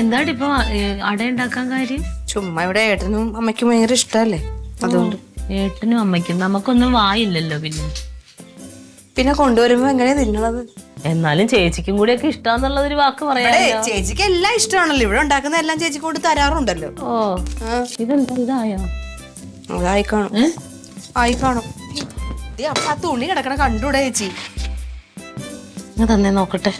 എന്താണ് ഇപ്പൊ അട ഉണ്ടാക്കാൻ കാര്യം? ചുമ്മാ ഇവിടെ ഏട്ടനും അമ്മയ്ക്കും ഭയങ്കര ഇഷ്ടല്ലേ, അതുകൊണ്ട്. ഏട്ടനും അമ്മയ്ക്കും നമുക്കൊന്നും വായില്ലല്ലോ. പിന്നെ കൊണ്ടുവരുമ്പോ എങ്ങനെയാ തിന്നണത്? എന്നാലും ചേച്ചിക്കും കൂടി ഒക്കെ ഇഷ്ടാന്നുള്ളതൊരു വാക്ക് പറയാ. ചേച്ചിക്ക് എല്ലാം ഇഷ്ടമാണല്ലോ, ഇവിടെ ഉണ്ടാക്കുന്ന എല്ലാം ചേച്ചിക്ക് കൊണ്ട് തരാറുണ്ടല്ലോ. ഓ ഇതെന്താ ഇതായോ? അതായി കാണും, ആയി കാണും. ആ തുണി കിടക്കണ കണ്ടൂടെ ചേച്ചി? തന്നെ നോക്കട്ടെ.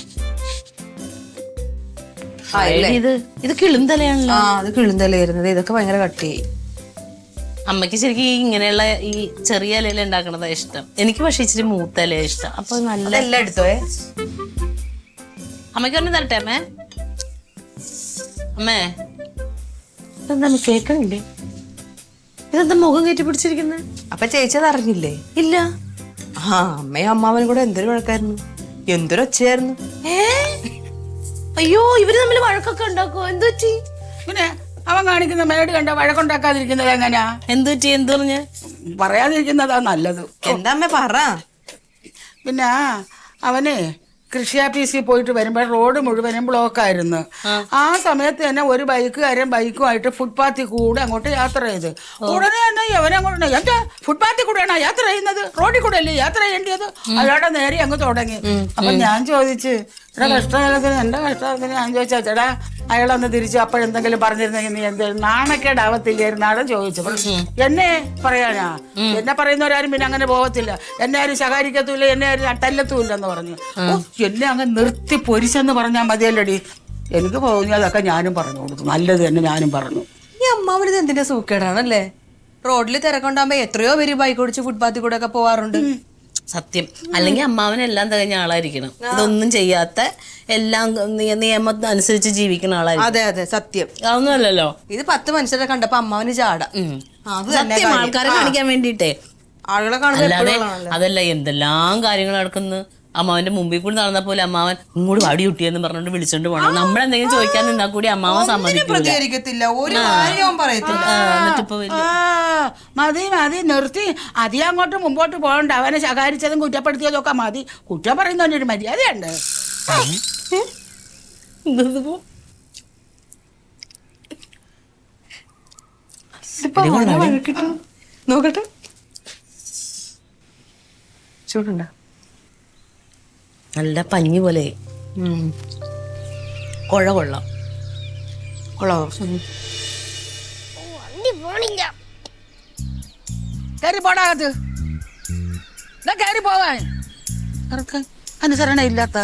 ഇത് കിളുന്തലയാണല്ലോ. അത് കിളുന്തലയായിരുന്നത്, ഇതൊക്കെ ഭയങ്കര കട്ടിയായി. അമ്മയ്ക്ക് ശരിക്കും ഇങ്ങനെയുള്ള ഈ ചെറിയ ഇലയില ഉണ്ടാക്കണതാ ഇഷ്ടം. എനിക്ക് പക്ഷെ ഇച്ചിരി മൂത്ത ഇല ഇഷ്ടം. അപ്പൊ നല്ല എല്ലാം എടുത്തോ. അമ്മയ്ക്ക് ഒന്നും തരട്ടെ അമ്മേ? അമ്മേ ഇതെന്താ കേക്കണില്ലേ? ഇതെന്താ മുഖം കയറ്റി പിടിച്ചിരിക്കുന്നത്? അപ്പൊ ചേച്ചി അത് അറിഞ്ഞില്ലേ? ഇല്ല. അമ്മയും അമ്മാവനും കൂടെ എന്തൊരു വഴക്കായിരുന്നു, എന്തൊരു ഒച്ചയായിരുന്നു. അയ്യോ, ഇവര് തമ്മിൽ വഴക്കൊക്കെ ഉണ്ടാക്കോ? എന്ത് പറ്റി? പിന്നെ അവൻ കാണിക്കുന്ന മേട് കണ്ട വഴക്കുണ്ടാക്കാതിരിക്കുന്നത് എങ്ങനെയാ? എന്ത് പറ്റി? എന്ത് പറഞ്ഞ്? പറയാതിരിക്കുന്നതാ നല്ലത്. എന്താ അമ്മ പറ. പിന്നെ അവനെ കൃഷി ഓഫീസിൽ പോയിട്ട് വരുമ്പോൾ റോഡ് മുഴുവനും ബ്ലോക്കായിരുന്നു. ആ സമയത്ത് തന്നെ ഒരു ബൈക്കുകാരൻ ബൈക്കുമായിട്ട് ഫുട്പാത്തിൽ കൂടെ അങ്ങോട്ട് യാത്ര ചെയ്ത്. ഉടനെ തന്നെ അവനങ്ങോട്ട് എന്താ ഫുട്പാത്തിൽ കൂടെയാണോ യാത്ര ചെയ്യുന്നത്? റോഡിൽ കൂടെ അല്ലേ യാത്ര ചെയ്യേണ്ടത്? അയാളുടെ നേരെ അങ്ങ് തുടങ്ങി. അപ്പൊ ഞാൻ ചോദിച്ചു, എടാ കഷ്ടകാലത്തിന് എന്റെ കഷ്ടകാലത്തിന് ഞാൻ ചോദിച്ചാ ചേട്ടാ അയാളന്ന് തിരിച്ചു അപ്പോഴെന്തെങ്കിലും പറഞ്ഞിരുന്നെങ്കിൽ നീ എന്ത് നാണക്കേടാവത്തില്ലായിരുന്നാണ് ചോദിച്ചത്. എന്നെ പറയാനാ? എന്നെ പറയുന്നവരാരും പിന്നെ അങ്ങനെ പോകത്തില്ല, എന്നെ ആരും ശകാരിക്കത്തുമില്ല, എന്നെ ആരും തല്ലത്തുമില്ല എന്ന് പറഞ്ഞു. എന്നെ അങ്ങ് നിർത്തി പൊരിച്ചെന്ന് പറഞ്ഞാൽ മതിയല്ലടി. എനിക്ക് തോന്നിയതൊക്കെ ഞാനും പറഞ്ഞു കൊടുത്തു, നല്ലത് തന്നെ ഞാനും പറഞ്ഞു. ഈ അമ്മാവനിത് എന്തിന്റെ സൂക്കേടാണല്ലേ? റോഡിൽ തിരക്കൊണ്ടാകുമ്പോ എത്രയോ പേര് ബൈക്ക് ഓടിച്ച് ഫുട്പാത്തിൽ കൂടെ ഒക്കെ പോവാറുണ്ട്. സത്യം. അല്ലെങ്കിൽ അമ്മാവനെല്ലാം തികഞ്ഞ ആളായിരിക്കണം. ഇതൊന്നും ചെയ്യാത്ത എല്ലാം നിയമം അനുസരിച്ച് ജീവിക്കുന്ന ആളായിരിക്കും. അതെ അതെ സത്യം. അതൊന്നും അല്ലല്ലോ. ഇത് 10 മനുഷ്യരെ കണ്ടപ്പോ അമ്മാവന് ചാട. സത്യം, ആൾക്കാരെ കാണിക്കാൻ വേണ്ടിട്ടേ. ആളുകളെ കാണുന്നത്. അതല്ല, എന്തെല്ലാം കാര്യങ്ങൾ നടക്കുന്നു. അമ്മാവന്റെ മുമ്പിൽ കൂടി നടന്ന പോലെ അമ്മാവൻ ഇങ്ങോട്ട് വാടി കുട്ടിയെന്ന് പറഞ്ഞോണ്ട് വിളിച്ചോണ്ട് പോകണം. നമ്മളെന്തെങ്കിലും ചോദിക്കാൻ നിന്നാൽ കൂടി അമ്മാവൻ പ്രതികരിക്കത്തില്ല, ഒരു കാര്യവും പറയത്തില്ല. മതി മതി നിർത്തി. അതി അങ്ങോട്ട് മുമ്പോട്ട് പോകണ്ട. അവനെ ശകാരിച്ചതും കുറ്റപ്പെടുത്തിയതും ഒക്കെ മതി. കുറ്റം പറയുന്നതിന്റെ ഒരു മര്യാദയുണ്ട്. നോക്കട്ടെ, ചൂടുണ്ട? നല്ല പഞ്ഞി പോലെ കൊള്ളാം. കയറി പോടാകത്ത്, കയറി പോവാൻ അനുസരണ ഇല്ലാത്ത.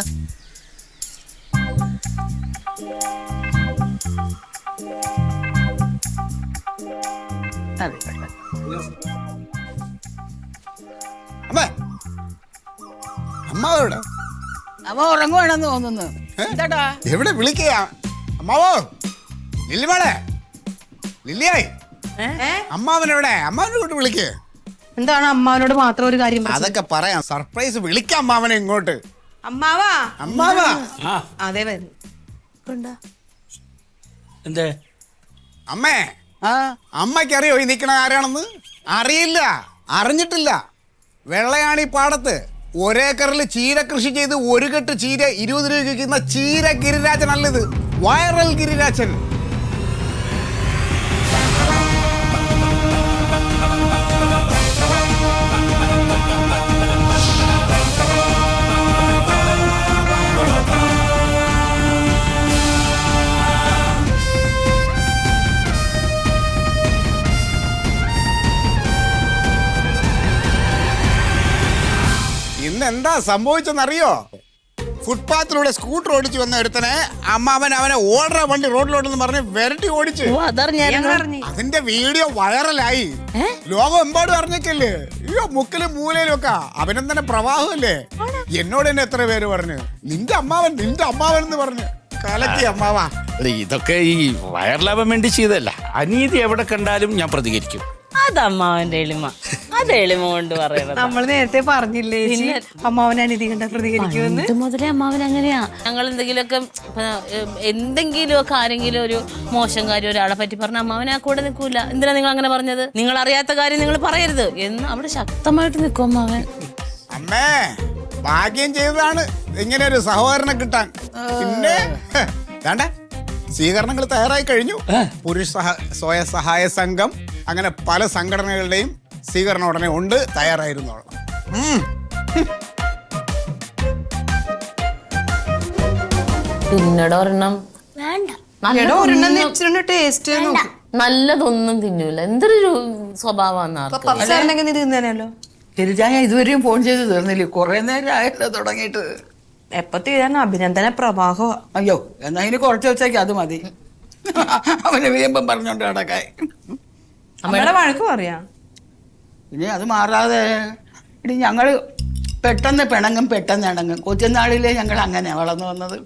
അമ്മാവോടെ അവ ഉറങ്ങുവാണെന്ന് തോന്നുന്നു. എന്താടാ എവിടെ വിളിക്കുക? അമ്മാവോ, ലില്ലിമാളെ, ലില്ലിയായി, അമ്മാവനെവിടെ? അമ്മാവനെ കൊണ്ട് വിളിക്കേ. എന്താണ് അമ്മാവനോട് മാത്രം ഒരു കാര്യം? അതൊക്കെ പറയാം, സർപ്രൈസ് വിളിക്കാം അമ്മാവനെ ഇങ്ങോട്ട്. അമ്മാവാ, അമ്മാവാ. അതെ വരുന്നു. എന്തേ അമ്മേ, അമ്മയ്ക്കറിയോ ഈ നിക്കണ ആരാണെന്ന്? അറിയില്ല, അറിഞ്ഞിട്ടില്ല. വെള്ളയാണി പാടത്ത് ഒരേക്കറിൽ ചീര കൃഷി ചെയ്ത് 1 കെട്ട് ചീര 20 രൂപ വിൽക്കുന്ന ചീര ഗിരിരാജൻ അല്ലത്, വൈറൽ ഗിരിരാജൻ. ഇന്ന് എന്താ സംഭവിച്ചെന്നറിയോ? ഫുട്പാത്തിലൂടെ സ്കൂട്ടർ ഓടിച്ചു വന്ന ഒരുത്തനെ അമ്മാവൻ അവനെ ഓടുന്ന വണ്ടി റോഡിലോട്ടെന്ന് പറഞ്ഞ് വിരട്ടി ഓടിച്ചു. അതിന്റെ വീഡിയോ വൈറലായി, ലോകമെമ്പാടും അറിഞ്ഞേക്കല്ലേ. അയ്യോ, മുക്കിലും മൂലയിലും ഒക്കെ അഭിനന്ദന പ്രവാഹമല്ലേ. എന്നോട് തന്നെ എത്ര പേര് പറഞ്ഞു നിന്റെ അമ്മാവൻ എന്ന് പറഞ്ഞു. കലക്കി അമ്മാവാ. ഇതൊക്കെ ഈ വയറിലാവാൻ വേണ്ടി ചെയ്തല്ല. അനീതി എവിടെ കണ്ടാലും ഞാൻ പ്രതികരിക്കും. അതമ്മാവന്റെ എളിമ, അത് എളിമ കൊണ്ട് പറയുന്നത്. നമ്മൾ നേരത്തെ പറഞ്ഞില്ലേ അമ്മാവൻ അനീതി കണ്ട പ്രതികരിക്കുമെന്ന്? ഇത് മുതലേ അമ്മാവൻ അങ്ങനെയാ. ഞങ്ങൾ എന്തെങ്കിലുമൊക്കെ ആരെങ്കിലും ഒരു മോശം കാര്യം ഒരാളെ പറ്റി പറഞ്ഞ അമ്മാവനെ കൂടെ നിൽക്കൂല. എന്തിനാ നിങ്ങൾ അങ്ങനെ പറഞ്ഞത്? നിങ്ങൾ അറിയാത്ത കാര്യം നിങ്ങൾ പറയരുത് എന്ന് അവിടെ ശക്തമായിട്ട് നിൽക്കും അമ്മാവൻ. അമ്മേ, ഭാഗ്യം ചെയ്തതാണ് ഇങ്ങനെ ഒരു സഹോദരനെ കിട്ടാൻ. പിന്നെ വേണ്ട, സ്വീകരണങ്ങൾ തയ്യാറായി കഴിഞ്ഞു. പുരുഷ സ്വയം സഹായ സംഘം അങ്ങനെ പല സംഘടനകളുടെയും സ്വീകരണം ഉടനെ ഉണ്ട്, തയ്യാറായിരുന്നോളാം. തിന്നട ഒരെണ്ണം. എടോ ഒരെണ്ണം ഇച്ചിരി ടേസ്റ്റ് നോക്ക്. നല്ലതൊന്നും തിന്നൂല. എന്തൊരു സ്വഭാവമാണ് പപ്സാണെങ്കിൽ നീ തിന്നേനല്ലോ. ഗിരിജായ ഇതുവരെയും ഫോൺ ചെയ്ത് തീർന്നില്ലേ? കുറെ നേരം ആയല്ലോ തുടങ്ങിയിട്ട്. എപ്പ തീരാൻ അഭിനന്ദന പ്രവാഹമാ. അയ്യോ, എന്നാ ഇനി കുറച്ച് വെച്ചേക്ക്, അത് മതി. അവന് വീമ്പം പറഞ്ഞോണ്ട് കിടക്കായി. അമ്മയുടെ വഴക്ക് പറയാ. ഇനി അത് മാറാതെ ഇനി ഞങ്ങള് പെട്ടെന്ന് പിണങ്ങും, പെട്ടെന്ന് ഇണങ്ങും. കൊച്ചുനാളിലേ ഞങ്ങൾ അങ്ങനെ വളർന്നു വന്നത്.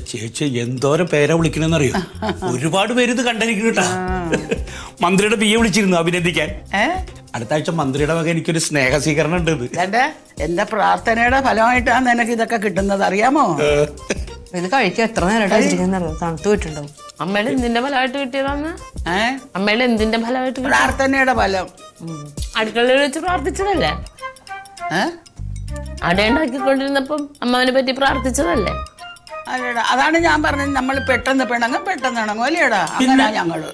ചേച്ചി എന്തോരം പേരെ വിളിക്കണെന്നറിയോ? ഒരുപാട് പേര് ഇത് കണ്ടിരിക്കുന്നു കേട്ടാ. മന്ത്രിയുടെ പിയെ വിളിച്ചിരുന്നു അഭിനന്ദിക്കാൻ. അടുത്ത ആഴ്ച മന്ത്രിയുടെ വക എനിക്കൊരു സ്നേഹ സ്വീകരണം ഉണ്ട്. എന്റെ പ്രാർത്ഥനയുടെ ഫലമായിട്ടാണ് എനിക്ക് ഇതൊക്കെ കിട്ടുന്നത്, അറിയാമോ? ഇത് കഴിക്കാൻ എത്ര നേരം തണുത്തു പോയിട്ടുണ്ടാവും. അമ്മയുടെ എന്തിന്റെ ഫലമായിട്ട് കിട്ടിയതാന്ന്? അമ്മയുടെ എന്തിന്റെ ഫലമായിട്ട്? പ്രാർത്ഥനയുടെ ഫലം. അടുക്കളയിൽ വെച്ച് പ്രാർത്ഥിച്ചതല്ലേ? അട ഉണ്ടാക്കിക്കൊണ്ടിരുന്നപ്പം അമ്മാവനെ പറ്റി പ്രാർത്ഥിച്ചതല്ലേ? അല്ലേടാ, അതാണ് ഞാൻ പറഞ്ഞത്. നമ്മൾ പെട്ടെന്ന് പിണങ്ങും, പെട്ടെന്ന് ഇണങ്ങും, അല്ലേടാ? അങ്ങനെ ഞങ്ങള്.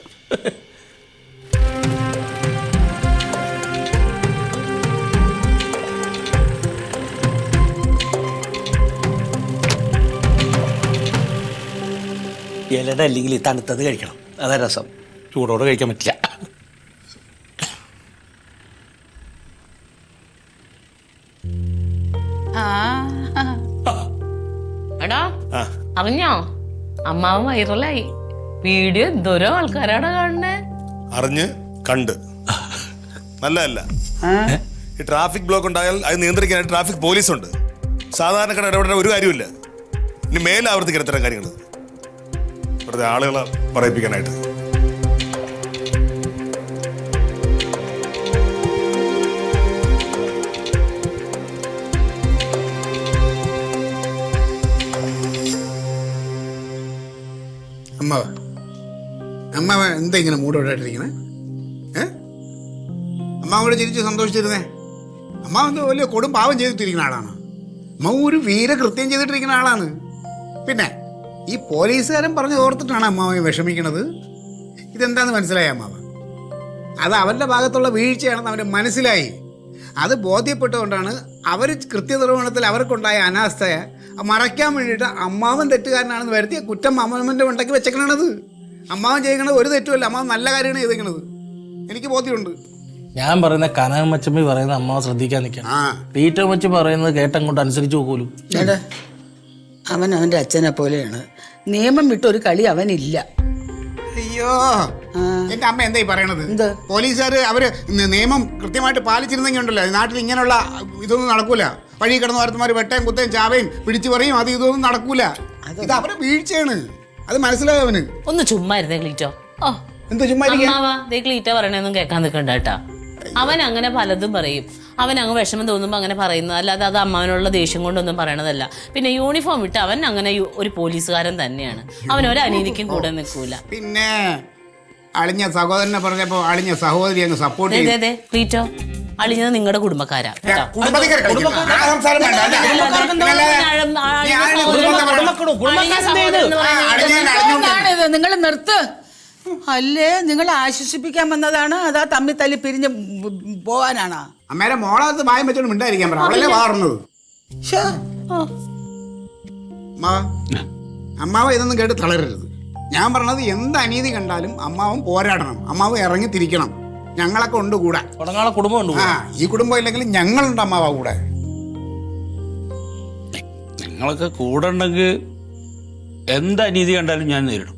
ഇലയുടെ അല്ലെങ്കിൽ തണുത്തത് കഴിക്കണം, അതാ രസം. ചൂടോടെ കഴിക്കാൻ പറ്റില്ല. എടാ അറിഞ്ഞോ, അമ്മാവൻ വൈറലായി. വീഡിയോ എന്തോരോ ആൾക്കാരാണ് കാണണേ. അറിഞ്ഞ് കണ്ട് നല്ലതല്ല. ഈ ട്രാഫിക് ബ്ലോക്ക് ഉണ്ടായാൽ അത് നിയന്ത്രിക്കാനായിട്ട് ട്രാഫിക് പോലീസുണ്ട്. സാധാരണക്കാർ ഇടപെടാൻ ഒരു കാര്യമില്ല. ഇനി മേലെ ആവർത്തിക്കാൻ ഇത്തരം കാര്യങ്ങൾ വെറുതെ ആളുകളെ പറയിപ്പിക്കാനായിട്ട്. അമ്മാവ എന്താ ഇങ്ങനെ മൂടോട്ടായിട്ടിരിക്കണേ? അമ്മാവോട് ചിരിച്ച് സന്തോഷിച്ചിരുന്നേ. അമ്മാവ എന്തോ വലിയ കൊടും പാവം ചെയ്തിട്ടിരിക്കുന്ന ആളാണ്. അമ്മാവ ഒരു വീരകൃത്യം ചെയ്തിട്ടിരിക്കുന്ന ആളാണ്. പിന്നെ ഈ പോലീസുകാരൻ പറഞ്ഞ് ഓർത്തിട്ടാണ് അമ്മാവൻ വിഷമിക്കണത്. ഇതെന്താന്ന് മനസ്സിലായി അമ്മാവ? അത് അവരുടെ ഭാഗത്തുള്ള വീഴ്ചയാണെന്ന് അവന് മനസ്സിലായി. അത് ബോധ്യപ്പെട്ടുകൊണ്ടാണ് അവർ കൃത്യനിർവഹണത്തിൽ അവർക്കുണ്ടായ അനാസ്ഥയെ മറയ്ക്കാൻ വേണ്ടിയിട്ട് അമ്മാവൻ തെറ്റുകാരനാണെന്ന് വരുത്തിയ കുറ്റം അമ്മാവൻ്റെ ഉണ്ടാക്കി വെച്ചേക്കണത്. അമ്മാവൻ ചെയ്യണത് ഒരു തെറ്റുമല്ല, അമ്മാവൻ നല്ല കാര്യമാണ് ചെയ്തേക്കണത്. എനിക്ക് ബോധ്യമുണ്ട്. ഞാൻ പറയുന്ന കനകം മച്ചമ്മി പറയുന്ന അമ്മാവ് ശ്രദ്ധിക്കാൻ നിൽക്കണം. തീറ്റ മച്ചി പറയുന്നത് കേട്ടങ്ങോട്ട് അനുസരിച്ച് നോക്കൂലു. അവൻ അവന്റെ അച്ഛനെ പോലെയാണ്. നിയമം വിട്ടൊരു കളി അവനില്ല. അയ്യോ, എന്റെ അമ്മ എന്തായി പറയണത്? പോലീസുകാര് അവര് നിയമം കൃത്യമായിട്ട് പാലിച്ചിരുന്നെങ്കിൽ ഉണ്ടല്ലോ നാട്ടിൽ ഇങ്ങനെയുള്ള ഇതൊന്നും നടക്കൂല. വഴി കിടന്ന വാരത്തുമാര് വെട്ടയും കുത്തയും ചാവയും പിടിച്ചു പറയും, അത് ഇതൊന്നും നടക്കൂല. ഇത് അവരെ വീഴ്ചയാണ്, അത് മനസ്സിലായോ അവന്? ഒന്ന് ചുമ്മാ ഇരുന്നേ ക്ലീറ്റോ. ഓ എന്താ ചുമ്മാ ക്ലീറ്റ പറയണൊന്നും കേൾക്കാൻ നിൽക്കണ്ട കേട്ടാ. അവൻ അങ്ങനെ പലതും പറയും. അവൻ അങ്ങ് വിഷമം തോന്നുമ്പോൾ അങ്ങനെ പറയുന്നത് അല്ലാതെ അത് അമ്മാവനുള്ള ദേഷ്യം കൊണ്ടൊന്നും പറയണതല്ല. പിന്നെ യൂണിഫോം ഇട്ട് അവൻ അങ്ങനെ ഒരു പോലീസുകാരൻ തന്നെയാണ്. അവൻ ഒരു അനീതിക്കും കൂടെ നിൽക്കൂല. പിന്നെ അളിഞ്ഞ സഹോദരനെ പറഞ്ഞപ്പോ അളിഞ്ഞ സഹോദരി അങ്ങ് സപ്പോർട്ട് ചെയ്തു. ക്ലീറ്റോ, അളിഞ്ഞത് നിങ്ങളുടെ കുടുംബക്കാരാ. നിങ്ങൾ നിർത്ത്. അല്ലേ, നിങ്ങൾ ആശ്വസിപ്പിക്കാൻ വന്നതാണ്, അതാ തമ്മി തല്ലി പിരിഞ്ഞ് പോവാനാണോ? അമ്മേരെ മോളത്ത് വായം വെച്ചോണ്ട് മിണ്ടായിരിക്കാൻ പറ. അവളല്ലേ വാറുന്നത്. അമ്മാവ ഇതൊന്നും കേട്ട് തളരരുത്. ഞാൻ പറഞ്ഞത് എന്ത് അനീതി കണ്ടാലും അമ്മാവൻ പോരാടണം, അമ്മാവൻ ഇറങ്ങി തിരിക്കണം. ഞങ്ങളൊക്കെ ഉണ്ട് കൂടെ. കുടുംബം ഉണ്ട്. ഈ കുടുംബം ഇല്ലെങ്കിൽ ഞങ്ങളുണ്ട് അമ്മാവ കൂടെ. നിങ്ങളൊക്കെ കൂടെ ഉണ്ടെങ്കിൽ എന്ത് അനീതി കണ്ടാലും ഞാൻ നേരിടും,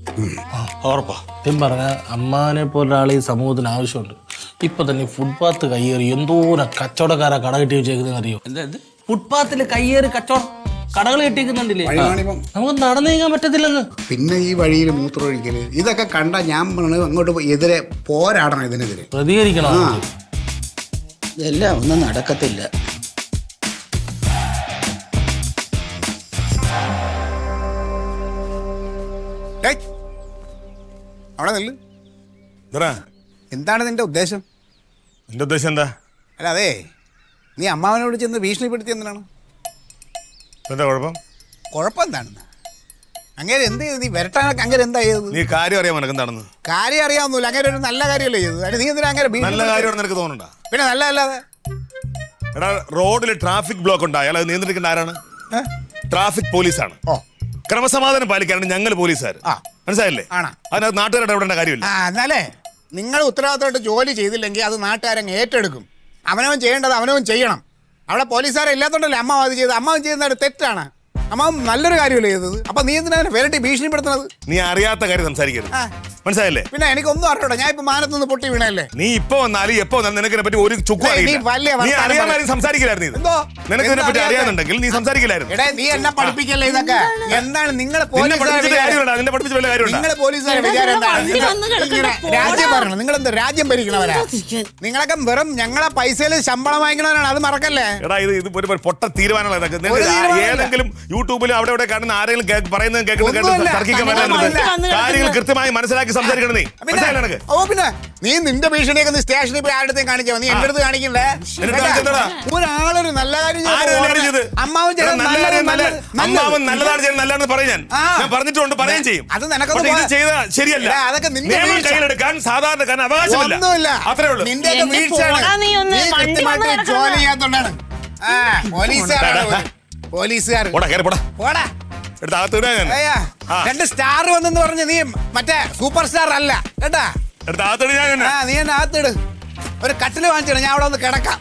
ഉറപ്പാ. പറഞ്ഞ അമ്മാനെ പോലെ ആൾ ഈ സമൂഹത്തിന് ആവശ്യമുണ്ട്. ഇപ്പൊ തന്നെ ഫുട്പാത്ത് കയ്യേറി എന്തോരം കച്ചവടക്കാരാ കട കെട്ടി വെച്ചേക്കുന്നതെന്ന് അറിയോ? എന്താ ഫുട്പാത്തിൽ കയ്യേറി കച്ചവടം കടകൾ കെട്ടിക്കുന്നുണ്ടില്ലേ? നമുക്ക് നടന്നു നീങ്ങാൻ പറ്റത്തില്ലെന്ന്. പിന്നെ ഈ വഴിയിൽ മൂത്രമൊഴിക്കല് ഇതൊക്കെ കണ്ട ഞാൻ പറഞ്ഞത് അങ്ങോട്ട് എതിരെ പോരാടണം, ഇതിനെതിരെ പ്രതികരിക്കണം. ഇതെല്ലാം ഒന്നും നടക്കത്തില്ല. അവിടെ നില്ല്. എന്താ എന്താണ് നിന്റെ ഉദ്ദേശം? നിന്റെ ഉദ്ദേശം എന്താ? അല്ല അതെ, നീ അമ്മാവനോട് ചെന്ന് ഭീഷണിപ്പെടുത്തി എന്തിനാണ്? എന്താ കുഴപ്പം? കുഴപ്പം എന്താണെന്ന് അങ്ങനെ എന്ത് ചെയ്തു? നീ വരട്ടാനൊക്കെ അങ്ങനെ എന്താ ചെയ്തത്? നീ കാര്യം അറിയാൻ നിനക്ക് എന്താണെന്ന്? കാര്യം അറിയാവുന്നില്ല. അങ്ങനെ ഒരു നല്ല കാര്യമല്ലേ ചെയ്തത്? അതിന് നീ എന്തിനാ അങ്ങനെ നല്ല കാര്യമാണ് നിനക്ക് തോന്നണ്ട? പിന്നെ നല്ല അല്ലാതെ എടാ, റോഡിൽ ട്രാഫിക് ബ്ലോക്ക് ഉണ്ടായാൽ അത് നിയന്ത്രിക്കേണ്ട ആരാണ്? ട്രാഫിക് പോലീസാണ്. ഓ ക്രമസമാധാനം പാലിക്കാനാണ് ഞങ്ങൾ പോലീസുകാർ. ആ. മനസ്സിലായില്ലേ? ആണ്. അതിനകത്ത് നാട്ടുകാരുടെ ഇടപെടേണ്ട കാര്യമില്ല. എന്നാലേ നിങ്ങൾ ഉത്തരവാദിത്തമായിട്ട് ജോലി ചെയ്തില്ലെങ്കിൽ അത് നാട്ടുകാരങ്ങ് ഏറ്റെടുക്കും. അവനവൻ ചെയ്യേണ്ടത് അവനവൻ ചെയ്യണം. അവിടെ പോലീസുകാരെ ഇല്ലാത്തോണ്ടല്ലേ അമ്മാവ് അത് ചെയ്ത്. അമ്മാവൻ ചെയ്യുന്നത് തെറ്റാണ്. അമ്മാവൻ നല്ലൊരു കാര്യമല്ലേ ചെയ്തത്. അപ്പൊ നീ എന്തിനാ വരട്ടി ഭീഷണിപ്പെടുത്തുന്നത്? നീ അറിയാത്ത കാര്യം സംസാരിക്കരുത്. മനസ്സിലായില്ലേ? പിന്നെ എനിക്കൊന്നും അറിയട്ടോ. ഞാൻ ഇപ്പൊ മാനത്തുനിന്ന് പൊട്ടി വീണല്ലേ. നീ ഇപ്പൊ വന്നാലും എപ്പോ വന്നാലും നിനക്കിനെ പറ്റി ഒരു ചുക്കും അറിയില്ല. നീ അറിയാൻ സംസാരിക്കില്ലായിരുന്നു ഇത്. നിനക്ക് ഇതിനെ പറ്റി അറിയാന്നുണ്ടെങ്കിൽ നീ സംസാരിക്കില്ലായിരുന്നു. എടാ നീ എന്നെ പഠിപ്പിക്കല്ലേ ഇതൊക്കെ. എന്താണ് നിങ്ങൾ രാജ്യം ഭരണം? നിങ്ങൾ എന്താ രാജ്യം ഭരിക്കണവരാ? നിങ്ങളൊക്കെ വെറും ഞങ്ങളെ പൈസയിൽ ശമ്പളം വാങ്ങിക്കണവരാണ്. അത് മറക്കല്ലേ. എടാ ഇത് ഒരു പൊട്ട തീരുമാനമാണ്. ഏതെങ്കിലും യൂട്യൂബിൽ അവിടെ ഇവിടെ കാണുന്ന ആരെങ്കിലും പറയുന്നത് കേൾക്കുന്നത് തർക്കിക്കാൻ കാര്യങ്ങൾ കൃത്യമായി മനസ്സിലാക്കി സംസാരിക്കണം. നീ പിന്നെ നീ നിന്റെ ഭീഷണിയൊക്കെ നീ സ്റ്റേഷനിൽ പോയി ആരുടെ കാണിച്ചാ? നീ എന്റെ അടുത്ത് കാണിക്കണ്ടേ? ഒരാളൊരു നല്ല കാര്യം അമ്മാവൻ നല്ലതാണ് ചെയ്യാൻ നല്ലതാണെന്ന് പറയാൻ ഞാൻ പറഞ്ഞിട്ടുണ്ട്, പറയുകയും ചെയ്യും. അത് നിനക്കൊന്നും ഇത് ചെയ്ത ശരിയല്ല. അതൊക്കെ നിയമം കയ്യിലെടുക്കാൻ സാധാരണക്കാരൻ അവകാശമില്ല. അത്രേ ഉള്ളൂ. നിന്റെ വീഴ്ചയാണ്. നീ കൃത്യമായിട്ട് ജോലി ചെയ്യാത്തോണ്ടാണ്. പോലീസുകാർ പോടാ. രണ്ട് സ്റ്റാർ വന്നെന്ന് പറഞ്ഞ് നീ മറ്റേ സൂപ്പർ സ്റ്റാർ അല്ല കേട്ടാ. നീ എന്നെ അകത്തിട്. ഒരു കട്ടില് വാങ്ങിച്ചിട. ഞാൻ അവിടെ ഒന്ന് കിടക്കാം.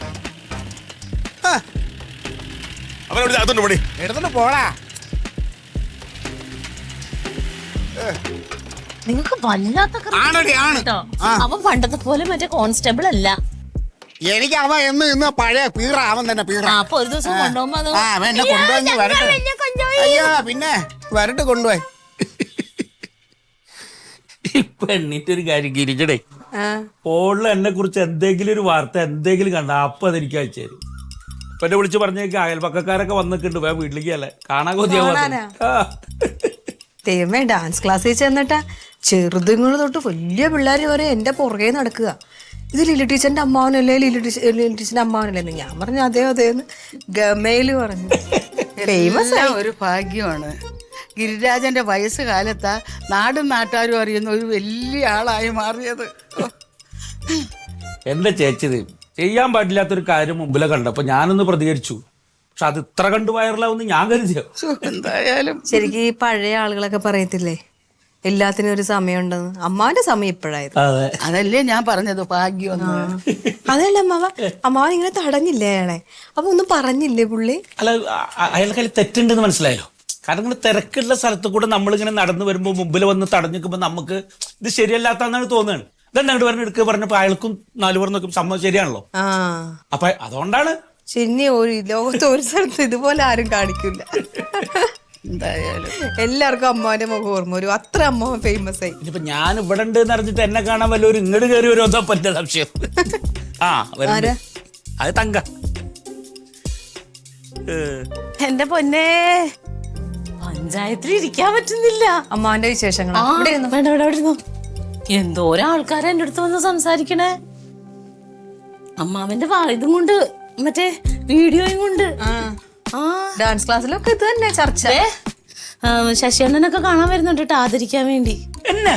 എടുത്തോണ്ട് പോടാ. നിങ്ങൾക്ക് വല്ലാത്ത ആണടി ആണ്. അവൻ പണ്ടത്തെ പോലെ മറ്റേ കോൺസ്റ്റബിൾ അല്ല. എനിക്ക് അവൻ ഇന്ന് പഴയ പീറ. അവൻ തന്നെ പീറ. അപ്പൊ ഒരു ദിവസം കൊണ്ടുപോകുമ്പോ എന്നെ കൊണ്ടുപോയി വരട്ടെ. അയ്യോ പിന്നെ വരട്ട് കൊണ്ടുപോയി. ഇപ്പൊ എണ്ണീറ്റ് ഒരു കാര്യം ഗിരിജടേ, ഫോണിൽ എന്നെ കുറിച്ച് എന്തെങ്കിലും ഒരു വാർത്ത എന്തെങ്കിലും കണ്ട അപ്പൊ അതെനിക്ക് അയച്ചു തരും. ഇപ്പൊ എന്നെ വിളിച്ച് പറഞ്ഞേക്ക് അയൽപക്കക്കാരൊക്കെ വന്നിട്ടുണ്ട്, വേ വീട്ടിലേക്ക് അല്ലേ കാണാൻ ദൈവമേ, ഡാൻസ് ക്ലാസ്സിൽ ചെന്നിട്ടാ ചെറുതുങ്ങൾ തൊട്ട് വലിയ പിള്ളേർ വരെ എന്റെ പുറകെ നടക്കുക. ഇത് ലില്ലി ടീച്ചറിന്റെ അമ്മാവനല്ലേ, ലില്ലി ടീച്ചറിന്റെ അമ്മാവനല്ലേ? ഞാൻ പറഞ്ഞു അതേ അതേന്ന് ഗമയില് പറഞ്ഞു. ഫേമസ് ആയ ഒരു ഭാഗ്യമാണ്. ഗിരിരാജന്റെ വയസ്സ് കാലത്താ നാടും നാട്ടാരും അറിയുന്ന ഒരു വലിയ ആളായി മാറിയത്. എന്റെ ചേച്ചി ചെയ്യാൻ പാടില്ലാത്തൊരു കാര്യം മുമ്പിലെ കണ്ടപ്പോ ഞാനൊന്ന് പ്രതികരിച്ചു. പക്ഷെ അത് ഇത്ര കണ്ട് വൈറലാവുന്ന ഞാൻ കരുതിയോ? എന്തായാലും ശരിക്കും ഈ പഴയ ആളുകളൊക്കെ പറയത്തില്ലേ എല്ലാത്തിനും ഒരു സമയമുണ്ടെന്ന്. അമ്മാവന്റെ സമയം ഇപ്പോഴായത്. അതല്ലേ ഞാൻ പറഞ്ഞത് ഭാഗ്യം. അതല്ല അമ്മാവൻ ഇങ്ങനെ തടഞ്ഞില്ലേ അയാളെ? അപ്പൊ ഒന്നും പറഞ്ഞില്ലേ പുള്ളി? അല്ല, അയാൾക്ക് തെറ്റുണ്ടെന്ന് മനസ്സിലായല്ലോ. കാരണം ഇങ്ങനെ തിരക്കുള്ള സ്ഥലത്ത് കൂടെ നമ്മളിങ്ങനെ നടന്നു വരുമ്പോൾ മുമ്പിൽ വന്ന് തടഞ്ഞിക്കുമ്പോൾ നമുക്ക് ഇത് ശരിയല്ലാത്തതാണ് തോന്നുകയാണ്. ഇതെന്നെ അങ്ങോട്ട് പറഞ്ഞ് എടുക്കുക പറഞ്ഞപ്പോ അയാൾക്കും നാലുപേർ നോക്കും സംഭവം ശരിയാണല്ലോ. അപ്പൊ അതുകൊണ്ടാണ് ശരി. ഒരു ലോകത്ത് ഒരു സ്ഥലത്ത് ഇതുപോലെ ആരും കാണിക്കില്ല. എന്തായാലും എല്ലാവർക്കും അമ്മാവന്റെ മുഖം ഓർമ്മ വരും. അത്ര അമ്മാവൻ ഫേമസ് ആയി. ഇനിയിപ്പോ ഞാൻ ഇവിടെ ഉണ്ട് എന്ന് അറിഞ്ഞിട്ട് എന്നെ കാണാൻ വല്ലവരും ഇങ്ങോട്ട് കയറി വരുമോ പറ്റ സംശയം. അത് തങ്ക. എന്റെ പൊന്നെ, പഞ്ചായത്തിൽ ഇരിക്കാൻ പറ്റുന്നില്ല. അമ്മാവന്റെ വിശേഷങ്ങൾ എന്തോരം ആൾക്കാരെ എന്റെ അടുത്ത് വന്ന് സംസാരിക്കണേ. അമ്മാവന്റെ ഇതും കൊണ്ട് മറ്റേ വീഡിയോയും കൊണ്ട്. ഡാൻസ് ക്ലാസ്സിലൊക്കെ ഇത് തന്നെ ചർച്ച. ശശിയണ്ണനൊക്കെ കാണാൻ വരുന്നുണ്ട് കേട്ടോ, ആദരിക്കാൻ വേണ്ടി. എന്നെ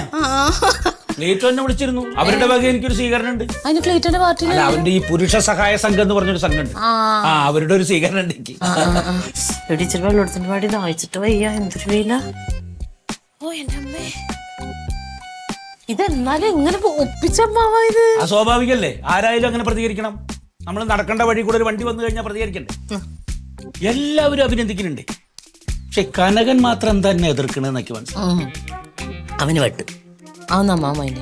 ക്ലീറ്റോ എന്നെ വിളിച്ചിരുന്നു. അവരുടെ വക എനിക്കൊരു സ്വീകരണം ഉണ്ട്. അതിന് ക്ലീറ്റോന്റെ പാർട്ടി അവന്റെ ഈ പുരുഷ സഹായ സംഘം എന്ന് പറഞ്ഞൊരു സംഘം ഉണ്ട്. അവരുടെ ഒരു സ്വീകരണം ഉണ്ട് എനിക്ക്. ടീച്ചർ വെള്ളത്തിന്റെ പാടി വായിച്ചിട്ട് വയ്യ. എന്തൊരു വെയില. ഓ എന്റെ അമ്മേ, ഇതെന്നാലും എങ്ങനെ ഒപ്പിച്ചമ്മാവാ ഇത്? സ്വാഭാവികല്ലേ, ആരായാലും അങ്ങനെ പ്രതികരിക്കണം. നമ്മൾ നടക്കേണ്ട വഴി കൂടെ ഒരു വണ്ടി വന്നു കഴിഞ്ഞാൽ പ്രതികരിക്കണ്ടേ? എല്ലാവരും അഭിനന്ദിക്കുന്നുണ്ട്. പക്ഷെ കനകൻ മാത്രം എന്താ എന്നെ എതിർക്കണെന്നൊക്കെ മനസ്സിലാവും. അവന് വെട്ട് അവന്ന് അമ്മാവൻ മൈൻഡ്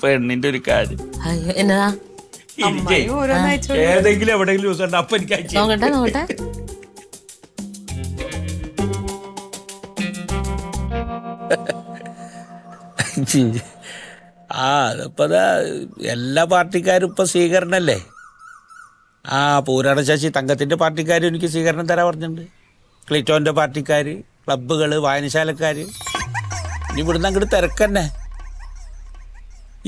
പെണ്ണിന്റെ ഒരു കാര്യം എന്നതാ? ഏതെങ്കിലും എവിടെയെങ്കിലും ദിവസം ഉണ്ട് അപ്പൊ എനിക്ക് അയച്ചു നോക്കട്ടെ നോക്കട്ടെ. അതിപ്പോ എല്ലാ പാർട്ടിക്കാരും ഇപ്പൊ സ്വീകരണല്ലേ. പൂരാട ശശി തങ്കത്തിന്റെ പാർട്ടിക്കാരും എനിക്ക് സ്വീകരണം തരാൻ പറഞ്ഞിട്ടുണ്ട്. ക്ലിറ്റോന്റെ പാർട്ടിക്കാര്, ക്ലബ്ബുകള്, വായനശാലക്കാര്. ഇനി ഇവിടുന്ന് അങ്ങോട്ട് തിരക്കന്നെ.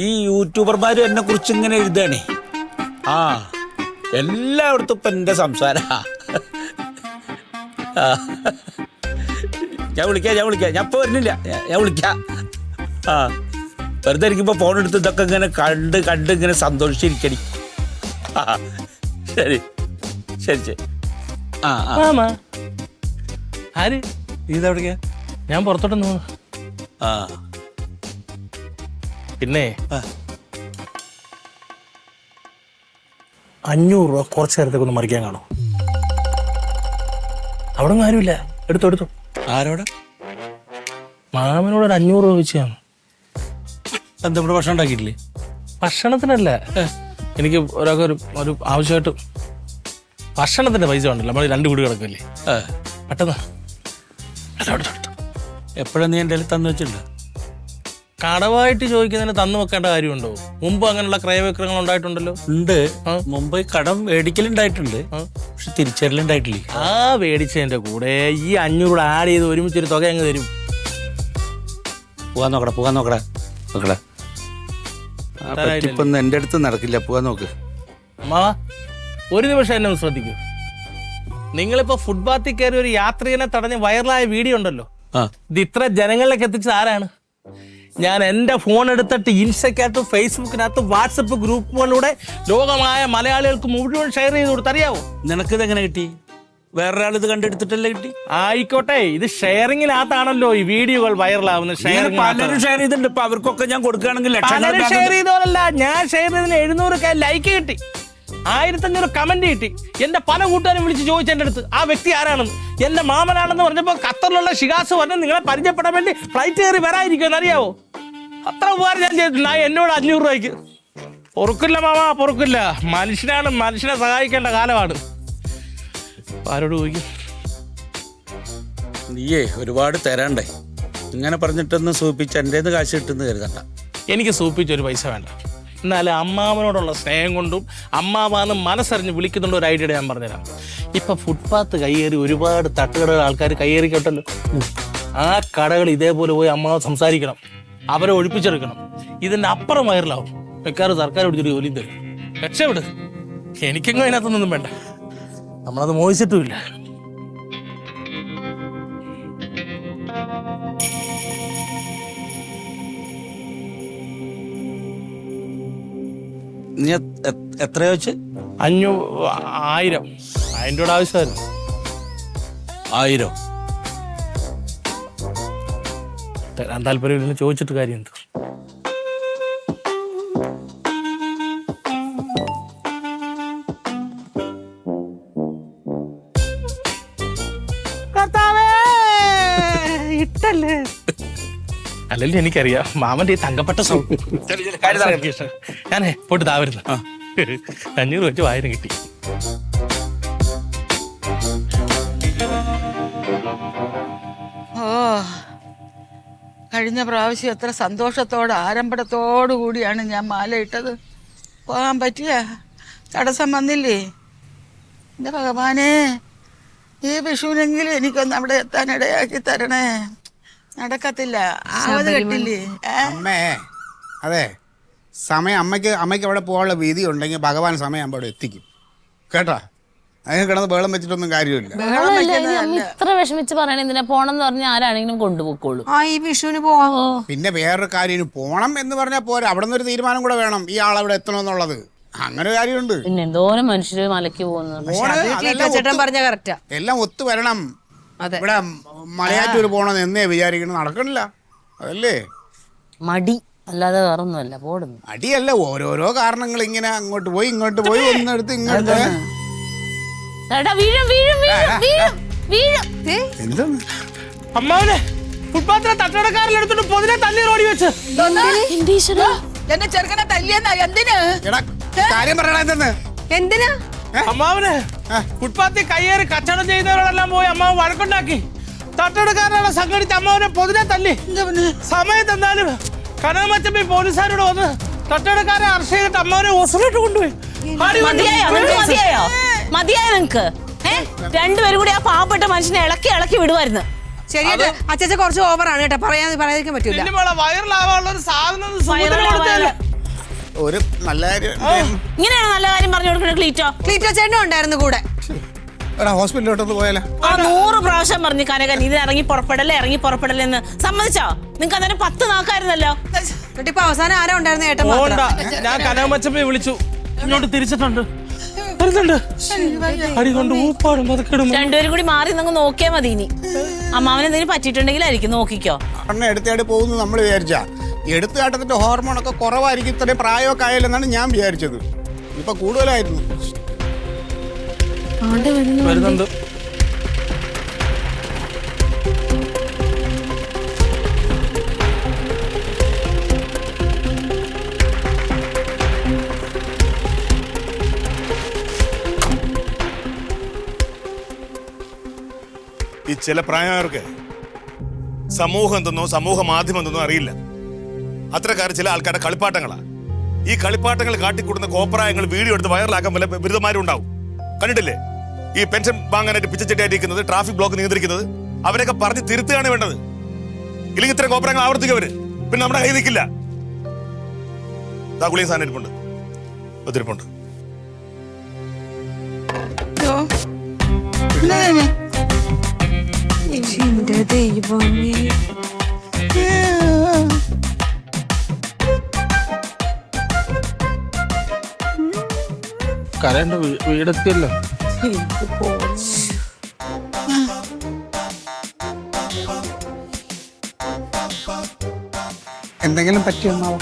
ഈ യൂട്യൂബർമാരും എന്നെ കുറിച്ച് ഇങ്ങനെ എഴുതാണേ. ആ എല്ലായിടത്തും ഇപ്പൊ എന്റെ സംസാര. ഞാൻ വിളിക്കാം ഞാൻ ഇപ്പൊ വരുന്നില്ല, ഞാൻ വിളിക്കാം. ആ വെറുതെ ഇരിക്കുമ്പോ ഫോൺ എടുത്ത് ഇതൊക്കെ ഇങ്ങനെ കണ്ട് ഇങ്ങനെ സന്തോഷിച്ചിരിക്കണി. ആ ശരി ശരി ശരി. ആ മാമാ ആര് ഇതെവിടേക്കാ? ഞാൻ പുറത്തോട്ട് പോകുന്നു. ആ പിന്നെ 500 രൂപ കുറച്ച് നേരത്തേക്ക് ഒന്ന് മറിക്കാൻ കാണും. അവിടെ ഒന്നും ആരുമില്ല. എടുത്തു. ആരോടെ? മാമനോട് ഒരു 500 രൂപ വെച്ച് കാണും. എന്താ ഇവിടെ ഭക്ഷണം ഉണ്ടാക്കിയിട്ടില്ലേ? ഭക്ഷണത്തിനല്ല, എനിക്ക് ഒരാൾക്ക് ഒരു ആവശ്യമായിട്ട് ഭക്ഷണത്തിന്റെ പൈസ ഉണ്ടല്ലോ. നമ്മൾ 2 വീട് കിടക്കല്ലേ, പെട്ടെന്ന് എപ്പോഴാ നീ എൻ്റെ കയ്യിൽ തന്നു വെച്ചിട്ടുണ്ട്? കടവായിട്ട് ചോദിക്കുന്നതിന് തന്നു വെക്കേണ്ട കാര്യമുണ്ടോ? മുമ്പ് അങ്ങനെയുള്ള ക്രയവിക്രയങ്ങൾ ഉണ്ടായിട്ടുണ്ടല്ലോ. ഉണ്ട്, മുമ്പ് കടം മേടിക്കലുണ്ടായിട്ടുണ്ട്, പക്ഷെ തിരിച്ചറിയലുണ്ടായിട്ടില്ലേ. ആ മേടിച്ചതിന്റെ കൂടെ ഈ 500 കൂടെ ആഡ് ചെയ്ത് ഒരുമിച്ചൊരു തുക അങ്ങ് തരും. പോകാൻ നോക്കടാ. ഇപ്പം എൻ്റെ അടുത്ത് നടക്കില്ല, പോകാൻ നോക്ക്. അമ്മാ ഒരു നിമിഷം എന്നെ ഒന്ന് ശ്രദ്ധിക്കൂ. നിങ്ങളിപ്പോ ഫുട്പാത്തിൽ കയറി ഒരു യാത്രികനെ തടഞ്ഞ് വൈറലായ വീഡിയോ ഉണ്ടല്ലോ, ഇത് ഇത്ര ജനങ്ങളിലേക്ക് എത്തിച്ചത് ആരാണ്? ഞാൻ എൻ്റെ ഫോൺ എടുത്തിട്ട് ഇൻസ്റ്റയ്ക്കകത്ത്, ഫേസ്ബുക്കിനകത്ത്, വാട്സപ്പ് ഗ്രൂപ്പുകളിലൂടെ ലോകമായ മലയാളികൾക്ക് മുഴുവൻ ഷെയർ ചെയ്ത് കൊടുത്തറിയാവോ? നിനക്കിത് എങ്ങനെ കിട്ടി? വേറൊരാൾ ഇത് കണ്ടെടുത്തിട്ടല്ലേ കിട്ടി? ആയിക്കോട്ടെ, ഇത് ഷെയറിങ്ങിനകത്താണല്ലോ ഈ വീഡിയോകൾ വൈറലാവുന്നത്. പലരും ഷെയർ ചെയ്തിട്ടുണ്ട്. ഇപ്പൊ അവർക്കൊക്കെ ഞാൻ കൊടുക്കുകയാണെങ്കിൽ പലരും ഷെയർ ചെയ്തോലല്ല, ഞാൻ ഷെയർ ചെയ്തതിന് 700 ലൈക്ക് കിട്ടി, 1500 കമന്റ് കിട്ടി. എന്റെ പല കൂട്ടുകാരും വിളിച്ച് ചോദിച്ചു എൻ്റെ അടുത്ത് ആ വ്യക്തി ആരാണെന്ന്. എന്റെ മാമനാണെന്ന് പറഞ്ഞപ്പോൾ ഖത്തറിലുള്ള ഷിഗാസ് പറഞ്ഞ് നിങ്ങളെ പരിചയപ്പെടാൻ വേണ്ടി ഫ്ലൈറ്റ് കയറി വരാതിരിക്കുമെന്ന് അറിയാവോ? അത്ര ഉപകാരം ഞാൻ ചെയ്തിട്ടുണ്ട്. എന്നോട് 500 രൂപയ്ക്ക് പൊറുക്കില്ല മാമ, പൊറുക്കില്ല. മനുഷ്യനാണ്, മനുഷ്യനെ സഹായിക്കേണ്ട കാലമാണ്. ആരോട് ചോദിക്കും? നീയേ ഒരുപാട് തരാണ്ടേ, ഇങ്ങനെ പറഞ്ഞിട്ടൊന്ന് സൂപ്പിച്ച് എൻ്റെ കാശ് കിട്ടുന്ന കരുതണ്ട. എനിക്ക് സൂപ്പിച്ചൊരു പൈസ വേണ്ട. എന്നാലും അമ്മാവനോടുള്ള സ്നേഹം കൊണ്ടും അമ്മാവാന്ന് മനസ്സറിഞ്ഞ് വിളിക്കുന്നുണ്ട് ഒരു ഐഡിയ ഞാൻ പറഞ്ഞുതരാം. ഇപ്പൊ ഫുട്പാത്ത് കയ്യേറി ഒരുപാട് തട്ടുകടകൾ ആൾക്കാർ കയ്യേറിക്കോട്ടല്ലോ. ആ കടകൾ ഇതേപോലെ പോയി അമ്മാവ് സംസാരിക്കണം, അവരെ ഒഴിപ്പിച്ചെടുക്കണം. ഇതിന്റെ അപ്പുറം വൈറലാവും. മിക്കവാറും സർക്കാർ പിടിച്ചൊരു ജോലിയും തരും. രക്ഷപ്പെട്. എനിക്കെങ്ങും അതിനകത്തൊന്നും വേണ്ട, നമ്മളത് മോഹിച്ചിട്ടുമില്ല. നീ എത്രയാ വെച്ച്? 1000 രൂപയുടെ ആവശ്യമായിരുന്നു. 1000 തരാൻ താല്പര്യം ചോദിച്ചിട്ട് കാര്യമുണ്ട്. ഇട്ടല്ലേ? അല്ലെങ്കിൽ എനിക്കറിയാം മാമന്റെ ഈ തങ്കപ്പെട്ട ഞാനേ പോയിട്ട് താവരുന്നു. 500 വെച്ച് 1000 കിട്ടി. ഓ, കഴിഞ്ഞ പ്രാവശ്യം എത്ര സന്തോഷത്തോടെ ആരംഭത്തോടു കൂടിയാണ് ഞാൻ മാല ഇട്ടത്. പോകാൻ പറ്റിയ തടസ്സം വന്നില്ലേ? എൻ്റെ ഭഗവാനെ, ഈ വിഷുവിനെങ്കിലും എനിക്കൊന്ന് അവിടെ എത്താൻ ഇടയാക്കി തരണേ. നടക്കത്തില്ല, ആവത് കെട്ടില്ലേ? അമ്മേ, അതെ, സമയം അമ്മയ്ക്ക് അവിടെ പോകാനുള്ള വിധി ഉണ്ടെങ്കിൽ ഭഗവാൻ സമയം ആകുമ്പോൾ അവിടെ എത്തിക്കും കേട്ടാ. അതിന് കിടന്ന് ബഹളം വെച്ചിട്ടൊന്നും കാര്യമില്ല. ഇത്ര വിഷമിച്ച് പറയണ എന്തിനാ? പോണെന്ന് പറഞ്ഞാൽ ആരാണെങ്കിലും കൊണ്ടുപോയിക്കോളൂ. ഈ വിഷുവിന് പോവാമോ? പിന്നെ വേറൊരു കാര്യം, പോണം എന്ന് പറഞ്ഞാൽ പോരാ, അവിടെ നിന്ന് ഒരു തീരുമാനം കൂടെ വേണം ഈ ആളവിടെ എത്തണമെന്നുള്ളത്. അങ്ങനെ ഒരു കാര്യമുണ്ട്. പിന്നെ എന്തോരം മനുഷ്യര് മലയ്ക്ക് പോകുന്നത്. ചേട്ടൻ പറഞ്ഞ കറക്റ്റാ. എല്ലാം ഒത്തു വരണം. ഇവിടെ മലയാറ്റൂര് പോണെന്ന് എന്നേ വിചാരിക്കണം, നടക്കണില്ല. അതല്ലേ മടി, അല്ലാതെ വേറൊന്നുമല്ല. പോടുന്നു അടിയല്ല, ഓരോരോ കാരണങ്ങൾ ഇങ്ങനെ അങ്ങോട്ട് പോയി ഇങ്ങോട്ട് പോയി, ഒന്നെടുത്ത് ഇങ്ങോട്ട്. അമ്മാവനെ ഫുട്പാത്തിലെ തട്ടടക്കാരിലെടുത്തിട്ട് പൊതിനെ തല്ലി റോഡി വെച്ച്. എന്നെ ചെറുക്കനെ തല്ലിയെന്നാ? എന്തിന്? കാര്യം പറയണ എന്തിനാ? അമ്മാവനെ ഫുട്പാത്തിൽ കയ്യേറി കച്ചവടം ചെയ്യുന്നവരോടെല്ലാം പോയി അമ്മാവൻ വഴക്കുണ്ടാക്കി. തട്ടടക്കാരനെ സംഘടിച്ച് അമ്മാവനെ പൊതിനെ തല്ലി. സമയത്ത് എന്നാലും കനകമച്ചമ്പി പോലീസുകാരോട് വന്ന് തട്ടടക്കാരെ അറസ്റ്റ് ചെയ്തിട്ട് അമ്മാവനെ ഹോസ്പിറ്റലിൽ കൊണ്ടുപോയി. മതിയായോ നിങ്ങക്ക്? രണ്ടുപേരും കൂടി ആ പാവപ്പെട്ട മനുഷ്യനെ ഇളക്കി വിടുവായിരുന്നു. ശരി അച്ഛച്ച കുറച്ച് ഓവറാണ് കേട്ടോ, പറയാതിരിക്കാൻ പറ്റൂല. വൈറലാവാനുള്ള ഒരു സാധനം ഒരു നല്ല കാര്യം ഇങ്ങനെയാണ് നല്ല കാര്യം പറഞ്ഞു കൊടുക്കണ ക്ലീറ്റോ. ക്ലീറ്റോ ചേട്ടനും ഉണ്ടായിരുന്നു കൂടെ. എടാ ഹോസ്പിറ്റലിലോട്ടൊന്ന് പോയാലോ? ആ 100 പ്രാവശ്യം പറഞ്ഞു കനകൻ ഇത് ഇറങ്ങി പുറപ്പെടലെന്ന് സമ്മതിച്ചോ? നിങ്ങൾക്ക് അന്നേരം 10 നാക്കായിരുന്നല്ലോ. എന്നിട്ട് ഇപ്പൊ അവസാനം ആരാ ഉണ്ടായിരുന്നു? ഏട്ടൻ ഞാൻ കനകമ്മച്ചപ്പെ വിളിച്ചു, ഇങ്ങോട്ട് തിരിച്ചിട്ടുണ്ട്, വരുന്നുണ്ട്, അടി കൊണ്ട് ഊപ്പാടും പതുക്കിടും. രണ്ടുപേരും കൂടി മാറി നിങ്ങൾ നോക്കിയാ മതി. ഇനി അമ്മാവന് എന്തെങ്കിലും പറ്റിയിട്ടുണ്ടെങ്കിലായിരിക്കും, നോക്കിക്കോ. എടുത്തേട് പോകുന്നു നമ്മൾ വിചാരിച്ചാ. എടുത്തുകാട്ടത്തിന്റെ ഹോർമോണൊക്കെ കുറവായിരിക്കും, ഇത്രയും പ്രായമൊക്കെ ആയാലെന്നാണ് ഞാൻ വിചാരിച്ചത്. ഇപ്പൊ കൂടുതലായിരുന്നു. വരുന്നുണ്ട്. ഈ ചില പ്രായമായവർക്ക് സമൂഹം എന്തെന്നോ സമൂഹ മാധ്യമം എന്തെന്നോ അറിയില്ല. അത്തരക്കാർ ചില ആൾക്കാരുടെ കളിപ്പാട്ടങ്ങളാ. ഈ കളിപ്പാട്ടങ്ങൾ കാട്ടിക്കൂടുന്ന കോപ്രായങ്ങൾ വീഡിയോ എടുത്ത് വൈറലാക്കാൻ വല്ല ബിരുദന്മാരും ഉണ്ടാവും. കണ്ടിട്ടില്ലേ ഈ പെൻഷൻ വാങ്ങാനായിട്ട് പിച്ചച്ചട്ടിയായിരിക്കുന്നത്, ട്രാഫിക് ബ്ലോക്ക് നിയന്ത്രിക്കുന്നത്? അവരൊക്കെ പറഞ്ഞ് തിരുത്തുകയാണ് വേണ്ടത്. ഇല്ലെങ്കിൽ ഇത്തരം കോപ്രായങ്ങൾ ആവർത്തിക്കവര് പിന്നെ നമ്മുടെ കൈ നിൽക്കില്ല. ഗുളിക സാധനം ഇരിപ്പുണ്ട്, ഒത്തിരിപ്പുണ്ട്. കരണ്ട വീടെത്തിയല്ലോ. എന്തെങ്കിലും പറ്റിയൊന്നാവും.